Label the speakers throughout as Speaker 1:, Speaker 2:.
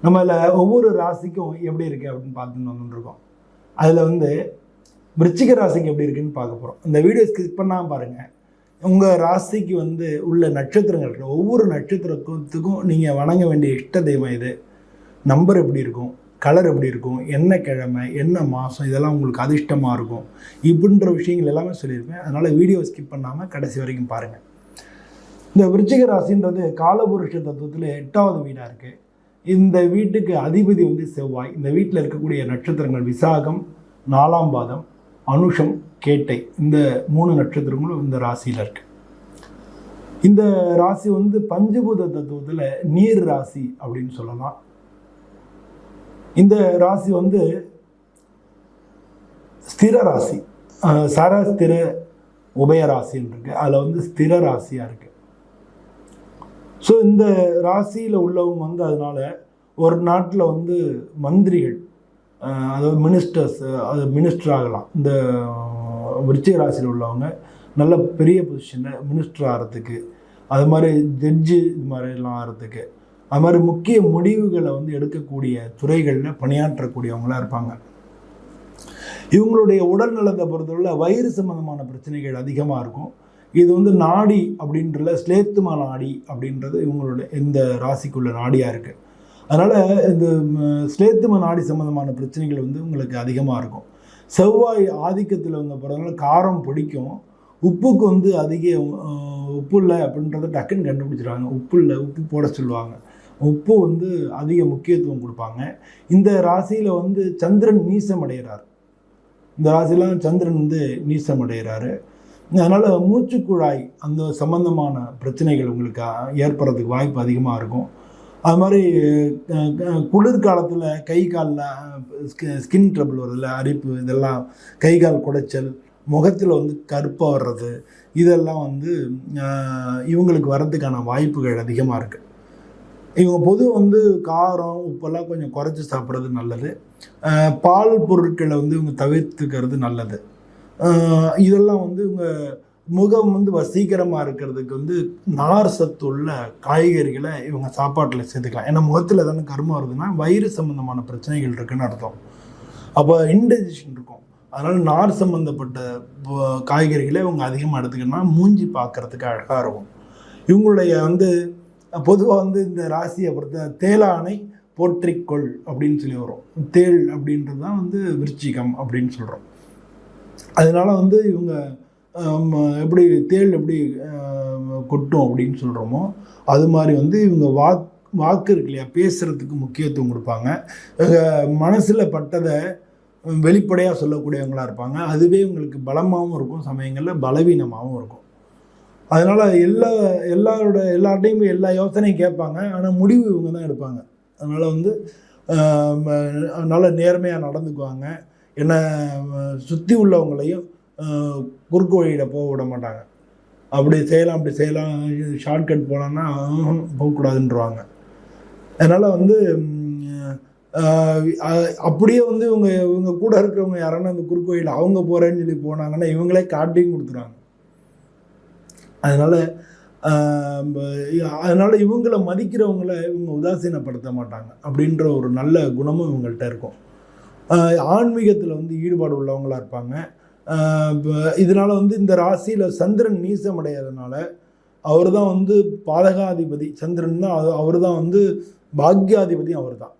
Speaker 1: நம்மள ஒவ்வொரு ராசிக்கும் எப்படி இருக்குது அப்படின்னு பார்த்துன்னு வந்துருக்கோம். அதில் வந்து விருச்சிக ராசிக்கு எப்படி இருக்குன்னு பார்க்க போகிறோம். இந்த வீடியோ ஸ்கிப் பண்ணாமல் பாருங்கள். உங்கள் ராசிக்கு வந்து உள்ள நட்சத்திரங்கள் இருக்குது. ஒவ்வொரு நட்சத்திரத்துக்கும் நீங்கள் வணங்க வேண்டிய இஷ்ட தெய்வம் இது, நம்பர் எப்படி இருக்கும், கலர் எப்படி இருக்கும், என்ன கிழமை, என்ன மாதம், இதெல்லாம் உங்களுக்கு அதிர்ஷ்டமாக இருக்கும், இப்படின்ற விஷயங்கள் எல்லாமே சொல்லியிருப்பேன். அதனால் வீடியோ ஸ்கிப் பண்ணாமல் கடைசி வரைக்கும் பாருங்கள். இந்த விருச்சிக ராசின்றது காலபுருஷ தத்துவத்தில் 8வது வீடாக இருக்குது. இந்த வீட்டுக்கு அதிபதி வந்து செவ்வாய். இந்த வீட்டில் இருக்கக்கூடிய நட்சத்திரங்கள் விசாகம், 4ஆம் பாதம், அனுஷம், கேட்டை, இந்த 3 நட்சத்திரங்களும் இந்த ராசியில் இருக்கு. இந்த ராசி வந்து பஞ்சபூத தத்துவத்தில் நீர் ராசி அப்படின்னு சொல்லலாம். இந்த ராசி வந்து ஸ்திர ராசி, சரஸ்திர உபயராசின்னு இருக்கு. அதில் வந்து ஸ்திர ராசியாக இருக்கு. ஸோ இந்த ராசியில் உள்ளவங்க வந்து அதனால ஒரு நாட்டில் வந்து மந்திரிகள், அதாவது மினிஸ்டர்ஸ், அது மினிஸ்டர் ஆகலாம். இந்த விருச்சிக ராசியில் உள்ளவங்க நல்ல பெரிய பொசிஷனில் மினிஸ்டர் ஆகிறதுக்கு, அது மாதிரி ஜட்ஜு, இது மாதிரிலாம் ஆகிறதுக்கு, அது மாதிரி முக்கிய முடிவுகளை வந்து எடுக்கக்கூடிய துறைகளில் பணியாற்றக்கூடியவங்களாக இருப்பாங்க. இவங்களுடைய உடல் நலத்தை பொறுத்தவரை வயிறு சம்பந்தமான பிரச்சனைகள் அதிகமாக இருக்கும். இது வந்து நாடி அப்படின்றத ஸ்லேத்துமா நாடி அப்படின்றது இவங்களுடைய இந்த ராசிக்குள்ள நாடியாக இருக்குது. அதனால் இந்த ஸ்லேத்துமா நாடி சம்மந்தமான பிரச்சனைகள் வந்து உங்களுக்கு அதிகமாக இருக்கும். செவ்வாய் ஆதிக்கத்தில் வந்து போகிறதுனால காரம் பிடிக்கும். உப்புக்கு வந்து அதிக உப்பு இல்லை அப்படின்றத டக்குன்னு கண்டுபிடிச்சிடுவாங்க. உப்பு இல்லை, உப்பு போட சொல்லுவாங்க. உப்பு வந்து அதிக முக்கியத்துவம் கொடுப்பாங்க. இந்த ராசியில் வந்து சந்திரன் நீசம் அடைகிறார். இந்த ராசியில் சந்திரன் வந்து நீசம் அடைகிறாரு. அதனால் மூச்சுக்குழாய் அந்த சம்பந்தமான பிரச்சனைகள் உங்களுக்கு ஏற்படுறதுக்கு வாய்ப்பு அதிகமாக இருக்கும். அது மாதிரி குளிர்காலத்தில் கை காலில் ஸ்கின் ட்ரபிள் வருதில்ல, அரிப்பு, இதெல்லாம் கை கால் குடைச்சல், முகத்தில் வந்து கருப்பாக வர்றது, இதெல்லாம் வந்து இவங்களுக்கு வர்றதுக்கான வாய்ப்புகள் அதிகமாக இருக்குது. இவங்க பொதுவாக வந்து காரம், உப்பெல்லாம் கொஞ்சம் குறைச்சி சாப்பிட்றது நல்லது. பால் பொருட்களை வந்து இவங்க தவிர்த்துக்கிறது நல்லது. இதெல்லாம் வந்து இவங்க முகம் வந்து வசீகரமாக இருக்கிறதுக்கு வந்து நார் சத்து உள்ள காய்கறிகளை இவங்க சாப்பாட்டில் சேர்த்துக்கலாம். ஏன்னா முகத்தில் எதனா கருமம் வருதுன்னா வயிறு சம்மந்தமான பிரச்சனைகள் இருக்குதுன்னு அர்த்தம். அப்போ இன்டைஜஷன் இருக்கும். அதனால் நார் சம்மந்தப்பட்ட காய்கறிகளை இவங்க அதிகமாக எடுத்துக்கிட்டோம்னா மூஞ்சி பார்க்குறதுக்கு அழகாக இருக்கும். இவங்களுடைய வந்து பொதுவாக வந்து இந்த ராசியை பொறுத்த தேலானை போற்றிக்கொள் அப்படின்னு சொல்லி வரும். தேள் அப்படின்றது தான் வந்து விருச்சிகம் அப்படின்னு சொல்கிறோம். அதனால் வந்து இவங்க எப்படி தேள் எப்படி கொட்டும் அப்படின்னு சொல்கிறோமோ அது மாதிரி வந்து இவங்க வாக்கு இருக்கு இல்லையா, பேசுகிறதுக்கு முக்கியத்துவம் கொடுப்பாங்க. மனசில் பட்டதை வெளிப்படையாக சொல்லக்கூடியவங்களாக இருப்பாங்க. அதுவே உங்களுக்கு பலமாகவும் இருக்கும், சமயங்களில் பலவீனமாகவும் இருக்கும். அதனால் எல்லார்ட்டையும் எல்லா யோசனையும் கேட்பாங்க. ஆனால் முடிவு இவங்க தான் எடுப்பாங்க. அதனால் வந்து நல்ல நேர்மையாக நடந்துக்குவாங்க. என்னை சுற்றி உள்ளவங்களையும் குறுக்கு வழியில் போக விட மாட்டாங்க. அப்படி செய்யலாம், ஷார்ட்கட் போகலான்னா போகக்கூடாதுன்றவாங்க. அதனால் வந்து அப்படியே வந்து இவங்க கூட இருக்கிறவங்க யாரானா அந்த குறுக்கு வழியில் அவங்க போகிறேன்னு சொல்லி போனாங்கன்னா இவங்களே காட்டியும் கொடுத்துருவாங்க. அதனால் இவங்களை மதிக்கிறவங்கள இவங்க உதாசீனப்படுத்த மாட்டாங்க அப்படின்ற ஒரு நல்ல குணமும் இவங்கள்ட்ட இருக்கும். ஆன்மீகத்தில் வந்து ஈடுபாடு உள்ளவங்களாக இருப்பாங்க. இதனால் வந்து இந்த ராசியில் சந்திரன் நீசம் அடைகிறதுனால அவர் தான் வந்து பாதகாதிபதி. சந்திரன் தான், அவர் தான் வந்து பாக்யாதிபதியும் அவர் தான்.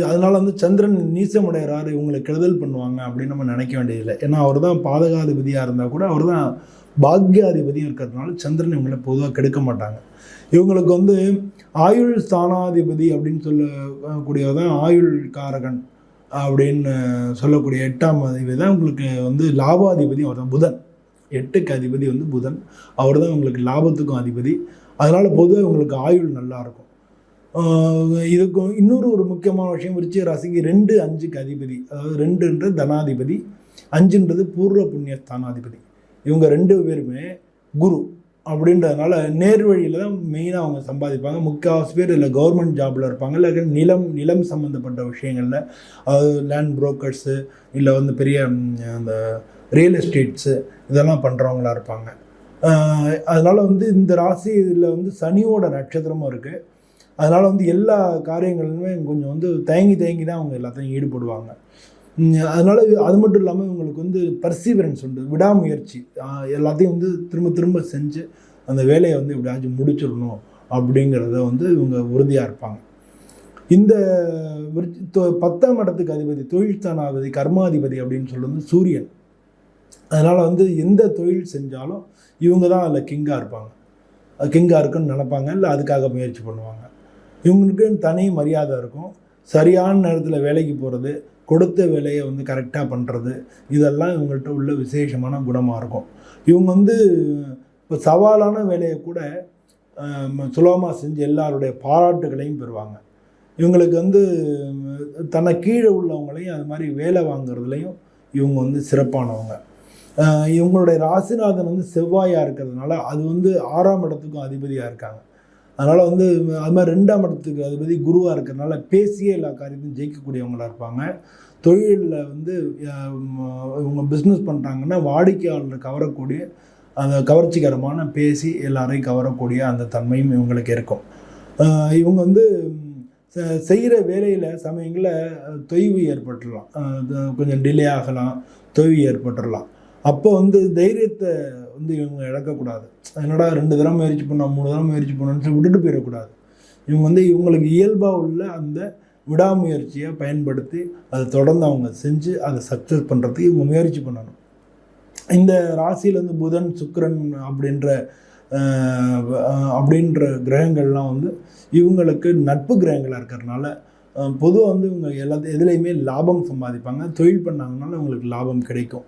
Speaker 1: அதனால் வந்து சந்திரன் நீசம் அடைகிறாரு, இவங்களை கெடுதல் பண்ணுவாங்க அப்படின்னு நம்ம நினைக்க வேண்டியதில்லை. ஏன்னா அவர் தான் பாதகாதிபதியாக இருந்தால் கூட அவர் தான் பாக்யாதிபதியும் இருக்கிறதுனால சந்திரன் இவங்களை பொதுவாக கெடுக்க மாட்டாங்க. இவங்களுக்கு வந்து ஆயுள் ஸ்தானாதிபதி அப்படின்னு சொல்லக்கூடியவர் தான் ஆயுள் காரகன் அப்படின்னு சொல்லக்கூடிய 8ஆம் அதிபதி தான் உங்களுக்கு வந்து லாபாதிபதி. அவர் தான் புதன். 8க்கு அதிபதி வந்து புதன். அவர் தான் உங்களுக்கு லாபத்துக்கும் அதிபதி. அதனால் பொதுவாக உங்களுக்கு ஆயுள் நல்லாயிருக்கும். இதுக்கும் இன்னொரு ஒரு முக்கியமான விஷயம், விருச்சிக ராசிக்கு 2, 5க்கு அதிபதி. அதாவது 2ன்றது தனாதிபதி, 5ன்றது பூர்வ புண்ணிய ஸ்தானாதிபதி. இவங்க 2 பேருமே குரு அப்படின்றதுனால நேர் வழியில் தான் மெயினாக அவங்க சம்பாதிப்பாங்க. முக்கால்வாசி பேர் இல்லை கவர்மெண்ட் ஜாபில் இருப்பாங்க, இல்லை நிலம் சம்மந்தப்பட்ட விஷயங்களில், அதாவது லேண்ட் புரோக்கர்ஸு, இல்லை வந்து பெரிய அந்த ரியல் எஸ்டேட்ஸு, இதெல்லாம் பண்ணுறவங்களா இருப்பாங்க. அதனால் வந்து இந்த ராசியில் வந்து சனியோட நட்சத்திரமும் இருக்குது. அதனால் வந்து எல்லா காரியங்களுமே கொஞ்சம் வந்து தயங்கி தயங்கி தான் அவங்க எல்லாத்தையும் ஈடுபடுவாங்க. அதனால் அது மட்டும் இல்லாமல் இவங்களுக்கு வந்து பர்சீவரன்ஸ் உண்டு, விடாமுயற்சி. எல்லாத்தையும் வந்து திரும்ப திரும்ப செஞ்சு அந்த வேலையை வந்து எப்படியாச்சும் முடிச்சிடணும் அப்படிங்கிறத வந்து இவங்க உறுதியாக இருப்பாங்க. இந்த 10ஆம் இடத்துக்கு அதிபதி, தொழில் ஸ்தானாதிபதி, கர்மாதிபதி அப்படின்னு சொல்றது சூரியன். அதனால் வந்து எந்த தொழில் செஞ்சாலும் இவங்க தான் அதில் கிங்காக இருப்பாங்க. கிங்காக இருக்குன்னு நினைப்பாங்க, இல்லை அதுக்காக முயற்சி பண்ணுவாங்க. இவங்களுக்கு தனி மரியாதை இருக்கும். சரியான நேரத்தில் வேலைக்கு போகிறது, கொடுத்த வேலையை வந்து கரெக்டாக பண்ணுறது, இதெல்லாம் இவங்கள்ட்ட உள்ள விசேஷமான குணமாக இருக்கும். இவங்க வந்து இப்போ சவாலான வேலையை கூட சுலபமாக செஞ்சு எல்லாருடைய பாராட்டுகளையும் பெறுவாங்க. இவங்களுக்கு வந்து தன்னை கீழே உள்ளவங்களையும் அது மாதிரி வேலை வாங்குறதுலையும் இவங்க வந்து சிறப்பானவங்க. இவங்களுடைய ராசிநாதன் வந்து செவ்வாயாக இருக்கிறதுனால அது வந்து 6ஆம் இடத்துக்கும் அதிபதியாக இருக்காங்க. அதனால் வந்து அது மாதிரி 2ஆம் இடத்துக்கு அதிபதி குருவாக இருக்கிறதுனால பேசியே எல்லா காரியத்தையும் ஜெயிக்கக்கூடியவங்களாக இருப்பாங்க. தொழிலில் வந்து இவங்க பிஸ்னஸ் பண்ணுறாங்கன்னா வாடிக்கையாளரை கவரக்கூடிய அந்த கவர்ச்சிகரமான பேசி எல்லாரையும் கவரக்கூடிய அந்த தன்மையும் இவங்களுக்கு இருக்கும். இவங்க வந்து செய்கிற வேலையில் சமயங்களில் தொய்வு ஏற்பட்டுடலாம், கொஞ்சம் டிலே ஆகலாம், தொய்வு ஏற்பட்டுடலாம். அப்போ வந்து தைரியத்தை வந்து இவங்க இழக்கக்கூடாது. என்னடா 2 தடவை முயற்சி பண்ணோம், 3 தடவை முயற்சி பண்ணோன்னு விட்டுட்டு போயிடக்கூடாது. இவங்க வந்து இவங்களுக்கு இயல்பாக உள்ள அந்த விடாமுயற்சியை பயன்படுத்தி அதை தொடர்ந்து அவங்க செஞ்சு அதை சக்ஸஸ் பண்ணுறதுக்கு இவங்க முயற்சி பண்ணணும். இந்த ராசியில் வந்து புதன், சுக்கிரன் அப்படின்ற கிரகங்கள்லாம் வந்து இவங்களுக்கு நட்பு கிரகங்களாக இருக்கிறதுனால பொதுவாக வந்து இவங்க எதுலேயுமே லாபம் சம்பாதிப்பாங்க. தொழில் பண்ணாங்கனால இவங்களுக்கு லாபம் கிடைக்கும்.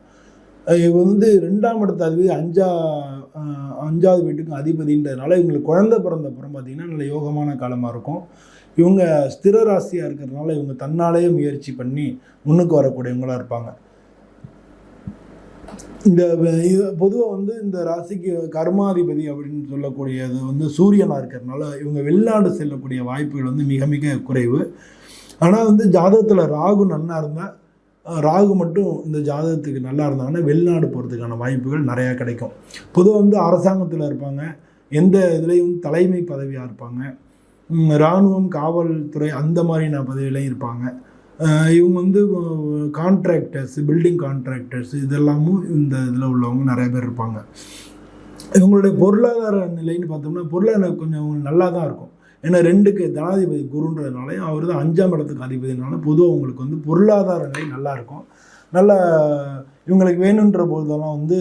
Speaker 1: இவங்க வந்து 2ஆம் இடத்து அதிபதி 5ஆவது வீட்டுக்கும் அதிபதின்றதுனால இவங்களுக்கு குழந்தை பிறந்தப்புறம் பார்த்திங்கன்னா நல்ல யோகமான காலமாக இருக்கும். இவங்க ஸ்திர ராசியாக இருக்கிறதுனால இவங்க தன்னாலேயே முயற்சி பண்ணி முன்னுக்கு வரக்கூடியவங்களாக இருப்பாங்க. இந்த பொதுவாக வந்து இந்த ராசிக்கு கர்மாதிபதி அப்படின்னு சொல்லக்கூடியது வந்து சூரியனாக இருக்கிறதுனால இவங்க வெளிநாடு செல்லக்கூடிய வாய்ப்புகள் வந்து மிக மிக குறைவு. ஆனால் வந்து ஜாதகத்தில் ராகு நன்னா இருந்தால், ராகு மட்டும் இந்த ஜாதகத்துக்கு நல்லா இருந்தாங்கன்னா வெளிநாடு போகிறதுக்கான வாய்ப்புகள் நிறையா கிடைக்கும். பொதுவாக வந்து அரசாங்கத்தில் இருப்பாங்க, எந்த இதுலேயும் தலைமை பதவியாக இருப்பாங்க, இராணுவம், காவல்துறை அந்த மாதிரியான பதவியிலையும் இருப்பாங்க. இவங்க வந்து கான்ட்ராக்டர்ஸ், பில்டிங் கான்ட்ராக்டர்ஸ் இதெல்லாமும் இந்த இதில் உள்ளவங்க நிறைய பேர் இருப்பாங்க. இவங்களுடைய பொருளாதார நிலைன்னு பார்த்தோம்னா பொருளாதார கொஞ்சம் நல்லா தான் இருக்கும். ஏன்னா 2க்கு தனாதிபதி குருன்றதுனாலையும் அவர் தான் 5ஆம் இடத்துக்கு அதிபதினால பொதுவாக அவங்களுக்கு வந்து பொருளாதார நிலை நல்லாயிருக்கும். நல்லா இவங்களுக்கு வேணுன்ற போதெல்லாம் வந்து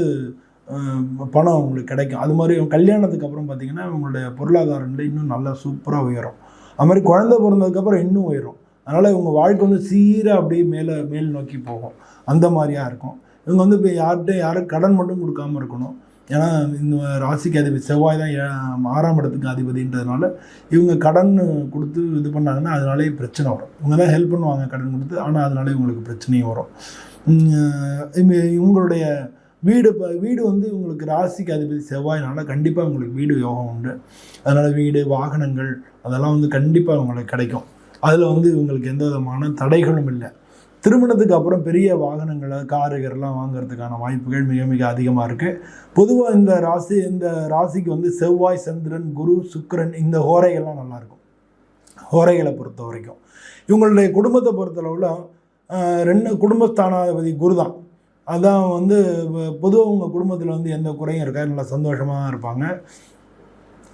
Speaker 1: பணம் அவங்களுக்கு கிடைக்கும். அது மாதிரி கல்யாணத்துக்கு அப்புறம் பார்த்திங்கன்னா இவங்களுடைய பொருளாதார நிலை இன்னும் நல்லா சூப்பராக உயரும். அது மாதிரி குழந்தை பிறந்ததுக்கப்புறம் இன்னும் உயரும். அதனால் இவங்க வாழ்க்கை வந்து சீராக அப்படியே மேல் நோக்கி போகும். அந்த மாதிரியாக இருக்கும். இவங்க வந்து இப்போ யாரும் கடன் மட்டும் கொடுக்காமல் இருக்கணும். ஏன்னா இந்த ராசிக்கு அதிபதி செவ்வாய் தான் 6ஆம் இடத்துக்கு அதிபதின்றதுனால இவங்க கடன் கொடுத்து இது பண்ணாங்கன்னா அதனாலே பிரச்சனை வரும். இவங்க தான் ஹெல்ப் பண்ணுவாங்க கடன் கொடுத்து, ஆனால் அதனாலே இவங்களுக்கு பிரச்சனையும் வரும். இவங்களுடைய வீடு வந்து இவங்களுக்கு ராசிக்கு அதிபதி செவ்வாயினால கண்டிப்பாக உங்களுக்கு வீடு யோகம் உண்டு. அதனால் வீடு, வாகனங்கள் அதெல்லாம் வந்து கண்டிப்பாக உங்களுக்கு கிடைக்கும். அதில் வந்து இவங்களுக்கு எந்த விதமான தடைகளும் இல்லை. திருமணத்துக்கு அப்புறம் பெரிய வாகனங்களை, காருகள்லாம் வாங்கிறதுக்கான வாய்ப்புகள் மிக மிக அதிகமாக இருக்குது. பொதுவாக இந்த ராசிக்கு வந்து செவ்வாய், சந்திரன், குரு, சுக்கிரன் இந்த ஹோரைகள்லாம் நல்லாயிருக்கும். ஹோரைகளை பொறுத்த வரைக்கும் இவங்களுடைய குடும்பத்தை பொறுத்தளவில் 2 குடும்பஸ்தானாதிபதி குரு தான். அதான் வந்து பொதுவாக உங்கள் குடும்பத்தில் வந்து எந்த குறையும் இருக்காது, நல்லா சந்தோஷமாக இருப்பாங்க.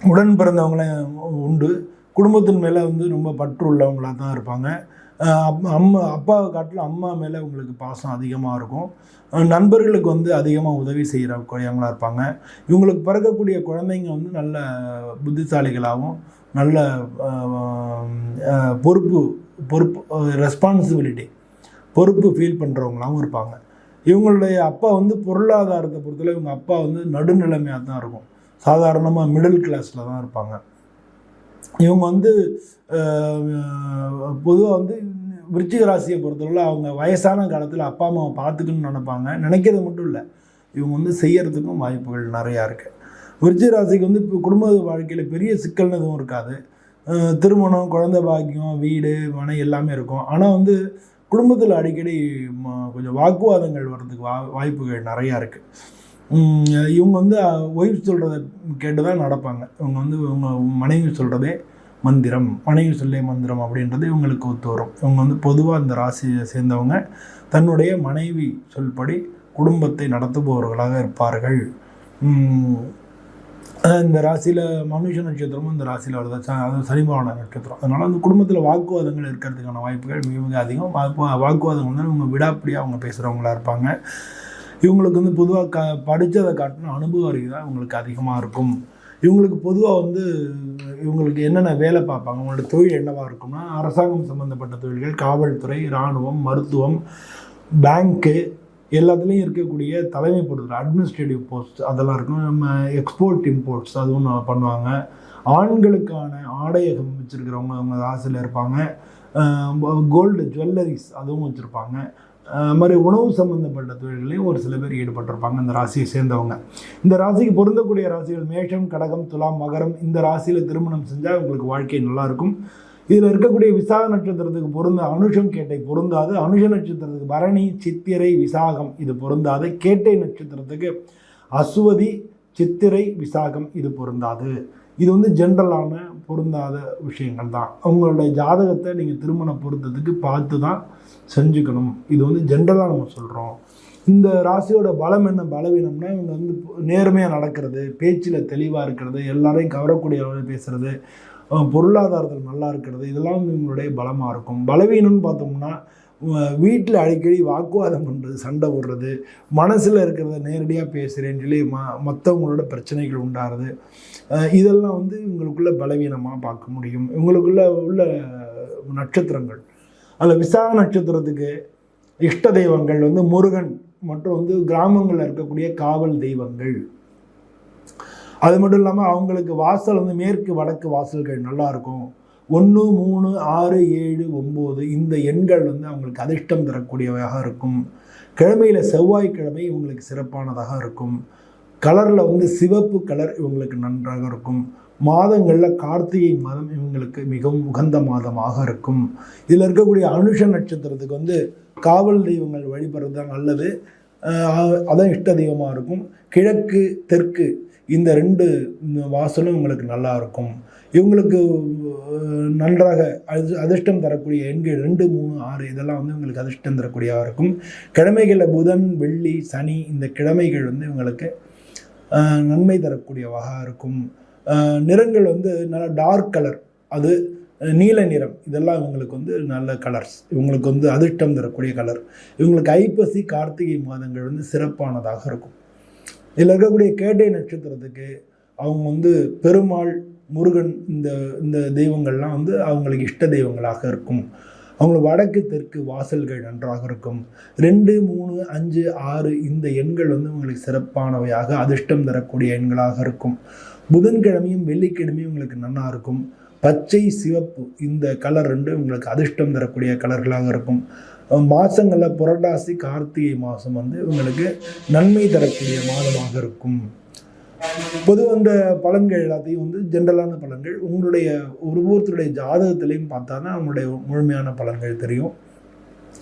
Speaker 1: உடன் பிறந்தவங்களையும் உண்டு. குடும்பத்தின் மேலே வந்து ரொம்ப பற்று உள்ளவங்களாக தான் இருப்பாங்க. அப்பாவை காட்டிலும் அம்மா மேலே உங்களுக்கு பாசம் அதிகமாக இருக்கும். நண்பர்களுக்கு வந்து அதிகமாக உதவி செய்கிறவங்களாக இருப்பாங்க. இவங்களுக்கு பிறக்கக்கூடிய குழந்தைங்க வந்து நல்ல புத்திசாலிகளாகவும் நல்ல ரெஸ்பான்சிபிலிட்டி பொறுப்பு ஃபீல் பண்ணுறவங்களாகவும் இருப்பாங்க. இவங்களுடைய அப்பா வந்து பொருளாதாரத்தை பொறுத்தவரை இவங்க அப்பா வந்து நடுநிலைமையாக தான் இருக்கும். சாதாரணமாக மிடில் கிளாஸில் தான் இருப்பாங்க. இவங்க வந்து பொதுவாக வந்து விருச்சிக ராசியை பொறுத்தவரை அவங்க வயசான காலத்தில் அப்பா அம்மாவை பார்த்துக்கணும்னு நினைப்பாங்க. நினைக்கிறது மட்டும் இல்லை, இவங்க வந்து செய்கிறதுக்கும் வாய்ப்புகள் நிறையா இருக்குது. விருச்சிக ராசிக்கு வந்து இப்போ குடும்ப வாழ்க்கையில் பெரிய சிக்கல்னு எதுவும் இருக்காது. திருமணம், குழந்தை பாக்கியம், வீடு, மனை எல்லாமே இருக்கும். ஆனால் வந்து குடும்பத்தில் அடிக்கடி கொஞ்சம் வாக்குவாதங்கள் வர்றதுக்கு வாய்ப்புகள் நிறையா இருக்குது. இவங்க வந்து ஒய்ஃப் சொல்கிறத கேட்டு தான் நடப்பாங்க. இவங்க வந்து இவங்க மனைவி சொல்கிறதே மந்திரம், மனைவி சொல்லே மந்திரம் அப்படின்றது இவங்களுக்கு ஒத்து வரும். இவங்க வந்து பொதுவாக இந்த ராசியை சேர்ந்தவங்க தன்னுடைய மனைவி சொல்படி குடும்பத்தை நடத்துபவர்களாக இருப்பார்கள். இந்த ராசியில் மனுஷ நட்சத்திரமும் இந்த ராசியில் வருது, அது சனிபகவான நட்சத்திரம். அதனால் அந்த குடும்பத்தில் வாக்குவாதங்கள் இருக்கிறதுக்கான வாய்ப்புகள் மிக மிக அதிகம். வாக்குவாதங்கள் வந்து இவங்க விடாப்பிடியாக அவங்க பேசுகிறவங்களா இருப்பாங்க. இவங்களுக்கு வந்து பொதுவாக படித்ததை காட்டின அனுபவ அறிவு தான் இவங்களுக்கு அதிகமாக இருக்கும். இவங்களுக்கு பொதுவாக வந்து இவங்களுக்கு என்னென்ன வேலை பார்ப்பாங்க, அவங்களோட தொழில் என்னவாக இருக்கும்னா அரசாங்கம் சம்மந்தப்பட்ட தொழில்கள், காவல்துறை, இராணுவம், மருத்துவம், பேங்க்கு, எல்லாத்துலேயும் இருக்கக்கூடிய தலைமை பொறுத்தவரை அட்மினிஸ்ட்ரேட்டிவ் போஸ்ட் அதெல்லாம் இருக்கும். நம்ம எக்ஸ்போர்ட் இம்போர்ட்ஸ் அதுவும் பண்ணுவாங்க. ஆண்களுக்கான ஆடையகம் வச்சுருக்கிறவங்க அவங்க ராசியில் இருப்பாங்க. கோல்டு ஜுவல்லரிஸ் அதுவும் வச்சுருப்பாங்க. அது மாதிரி உணவு சம்மந்தப்பட்ட தொழில்களையும் ஒரு சில பேர் ஈடுபட்டிருப்பாங்க இந்த ராசியை சேர்ந்தவங்க. இந்த ராசிக்கு பொருந்தக்கூடிய ராசிகள் மேஷம், கடகம், துலாம், மகரம். இந்த ராசியில் திருமணம் செஞ்சால் உங்களுக்கு வாழ்க்கை நல்லாயிருக்கும். இதில் இருக்கக்கூடிய விசாக நட்சத்திரத்துக்கு பொருந்த அனுஷம், கேட்டை பொருந்தாது. அனுஷ நட்சத்திரத்துக்கு பரணி, சித்திரை, விசாகம் இது பொருந்தாது. கேட்டை நட்சத்திரத்துக்கு அசுவதி, சித்திரை, விசாகம் இது பொருந்தாது. இது வந்து ஜென்ரலான பொருந்தாத விஷயங்கள் தான். அவங்களுடைய ஜாதகத்தை நீங்கள் திருமண பொருத்தத்துக்கு பார்த்து தான் செஞ்சுக்கணும். இது வந்து ஜென்ரலாக நம்ம சொல்கிறோம். இந்த ராசியோட பலம் என்ன, பலவீனம்னா இவங்க வந்து நேர்மையாக நடக்கிறது, பேச்சில் தெளிவாக இருக்கிறது, எல்லாரையும் கவரக்கூடிய அளவில் பேசுகிறது, பொருளாதாரத்தில் நல்லா இருக்கிறது, இதெல்லாம் வந்து இவங்களுடைய பலமாக இருக்கும். பலவீனம்னு பார்த்தோம்னா வீட்டில் அடிக்கடி வாக்குவாதம் பண்ணுறது, சண்டை போடுறது, மனசில் இருக்கிறத நேரடியாக பேசுகிறேன்னு சொல்லி மற்றவங்களோட பிரச்சனைகள் உண்டாகிறது, இதெல்லாம் வந்து இவங்களுக்குள்ள பலவீனமாக பார்க்க முடியும். இவங்களுக்குள்ள உள்ள நட்சத்திரங்கள் அதில் விசாக நட்சத்திரத்துக்கு இஷ்ட தெய்வங்கள் வந்து முருகன் மற்றும் வந்து கிராமங்களில் இருக்கக்கூடிய காவல் தெய்வங்கள். அது மட்டும் இல்லாமல் அவங்களுக்கு வாசல் வந்து மேற்கு வடக்கு வாசல்கள் நல்லாயிருக்கும். 1, 3, 6, 7, 9 இந்த எண்கள் வந்து அவங்களுக்கு அதிர்ஷ்டம் தரக்கூடியவையாக இருக்கும். கிழமையில் செவ்வாய்க்கிழமை இவங்களுக்கு சிறப்பானதாக இருக்கும். கலரில் வந்து சிவப்பு கலர் இவங்களுக்கு நன்றாக இருக்கும். மாதங்களில் கார்த்திகை மாதம் இவங்களுக்கு மிகவும் உகந்த மாதமாக இருக்கும். இதில் இருக்கக்கூடிய அனுஷ நட்சத்திரத்துக்கு வந்து காவல் தெய்வங்கள் வழிபடுறது தான் நல்லது. அதான் இஷ்ட தெய்வமாக இருக்கும். கிழக்கு, தெற்கு இந்த 2 வாசலும் இவங்களுக்கு நல்லா இருக்கும். இவங்களுக்கு நன்றாக அதிர்ஷ்டம் தரக்கூடிய எண்கள் 2, 3, 6 இதெல்லாம் வந்து இவங்களுக்கு அதிர்ஷ்டம் தரக்கூடியதாக இருக்கும். கிழமைகளில் புதன், வெள்ளி, சனி இந்த கிழமைகள் வந்து இவங்களுக்கு நன்மை தரக்கூடியவாக இருக்கும். நிறங்கள் வந்து நல்ல டார்க் கலர், அது நீல நிறம், இதெல்லாம் இவங்களுக்கு வந்து நல்ல கலர்ஸ், இவங்களுக்கு வந்து அதிர்ஷ்டம் தரக்கூடிய கலர். இவங்களுக்கு ஐப்பசி, கார்த்திகை மாதங்கள் வந்து சிறப்பானதாக இருக்கும். இதில் இருக்கக்கூடிய கேட்டை நட்சத்திரத்துக்கு அவங்க வந்து பெருமாள், முருகன் இந்த தெய்வங்கள்லாம் வந்து அவங்களுக்கு இஷ்ட தெய்வங்களாக இருக்கும். அவங்களுக்கு வடக்கு தெற்கு வாசல்கள் நன்றாக இருக்கும். 2, 3, 5, 6 இந்த எண்கள் வந்து உங்களுக்கு சிறப்பானவையாக அதிர்ஷ்டம் தரக்கூடிய எண்களாக இருக்கும். புதன்கிழமையும் வெள்ளிக்கிழமையும் உங்களுக்கு நல்லா இருக்கும். பச்சை, சிவப்பு இந்த கலர் 2 உங்களுக்கு அதிர்ஷ்டம் தரக்கூடிய கலர்களாக இருக்கும். மாதங்களில் புரட்டாசி, கார்த்திகை மாதம் வந்து உங்களுக்கு நன்மை தரக்கூடிய மாதமாக இருக்கும். பொதுவாக அந்த பலன்கள் எல்லாத்தையும் வந்து ஜென்ரலான பலன்கள் உங்களுடைய ஒவ்வொருத்தருடைய ஜாதகத்திலையும் பார்த்தா தான் அவங்களுடைய முழுமையான பலன்கள் தெரியும்.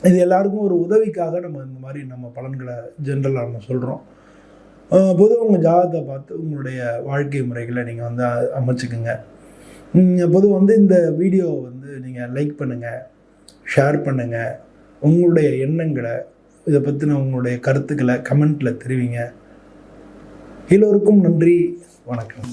Speaker 1: இது எல்லாருக்கும் ஒரு உதவிக்காக நம்ம இந்த மாதிரி நம்ம பலன்களை ஜென்ரலாக நம்ம சொல்கிறோம். பொதுவாக உங்கள் ஜாதகத்தை பார்த்து உங்களுடைய வாழ்க்கை முறைகளை நீங்கள் வந்து அமைச்சுக்குங்க. பொதுவாக வந்து இந்த வீடியோவை வந்து நீங்கள் லைக் பண்ணுங்கள், ஷேர் பண்ணுங்கள், உங்களுடைய எண்ணங்களை இதை பற்றின உங்களுடைய கருத்துக்களை கமெண்ட்டில் தெரிவிங்க. எல்லோருக்கும் நன்றி, வணக்கம்.